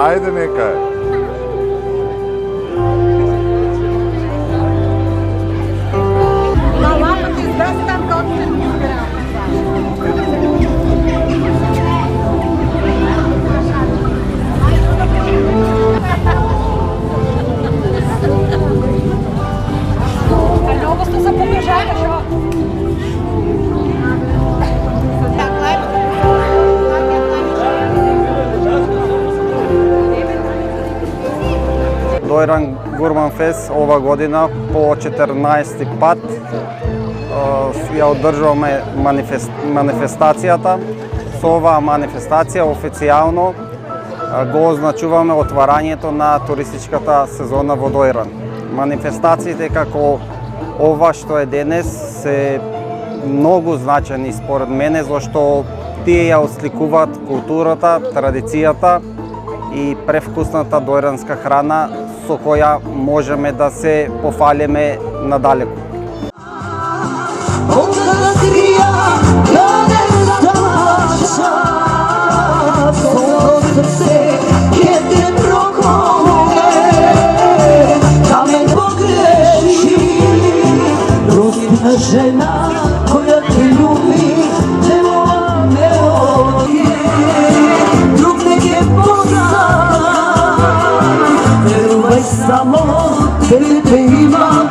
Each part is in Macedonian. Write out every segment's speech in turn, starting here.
Ајде нека е. Дојран Гурман Фест ова година по 14 пат ја одржуваме манифестацијата. Со оваа манифестација официјално го означуваме отварањето на туристичката сезона во Дојран. Манифестациите како ова што е денес се многу значени според мене, зашто тие ја осликуваат културата, традицијата и превкусната дојранска храна со која можеме да се пофалиме надалеку. Žena koja te ljubi, njegova melodije, drug neke poznava, veruj samo tebe imam,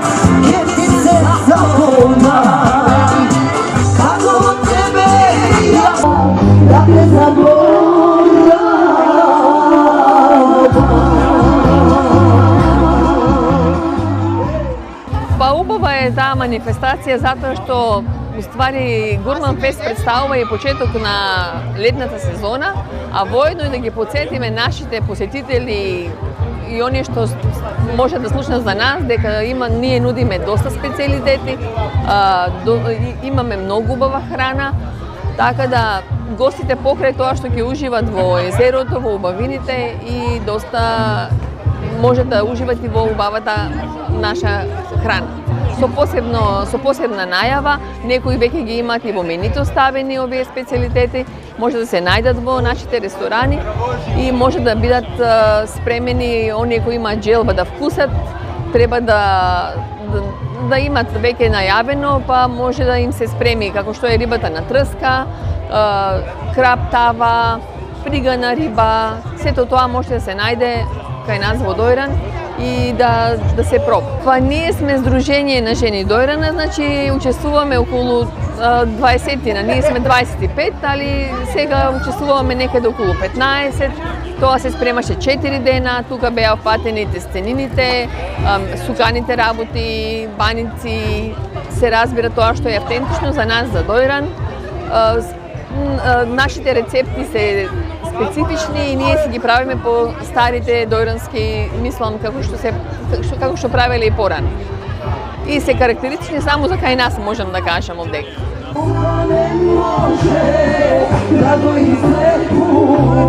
jer ti se zavolam, kako tebe ja da te zaboravim. Убава е таа манифестација затоа што уствари Гурман Фест представува и почеток на летната сезона, а воедно и да ги потсетиме нашите посетители и оние што може да слушнат за нас дека ние нудиме доста специјалитети, имаме многу убава храна, така да гостите покрај тоа што ќе уживат во езерото, во убавините и доста може да уживат и во убавата наша храна. Со посебна најава, некои веќе ги имаат и во менито ставени овие специјалитети, може да се најдат во нашите ресторани и може да бидат спремени оние кои имаат желба да вкусат, треба да имат веќе најавено, па може да им се спреми како што е рибата на трска, краб тава, пригана риба, сето тоа може да се најде кај нас во Дојран и да се проба. Па ние сме Сдружение на жени Дојрана, значи учествуваме околу 20-тина, ние сме 25, али сега учествуваме некаде околу 15. Тоа се спремаше 4 дена, тука беа опатени тестенините, суканите работи, баници, се разбира тоа што е автентично за нас, за Дојран. Нашите рецепти се специфични и ние си ги правиме по старите дојрански, мислам, како што правеле и порано. И се карактеристични само за кај нас, можам да кажам овдека. Не може да го излекува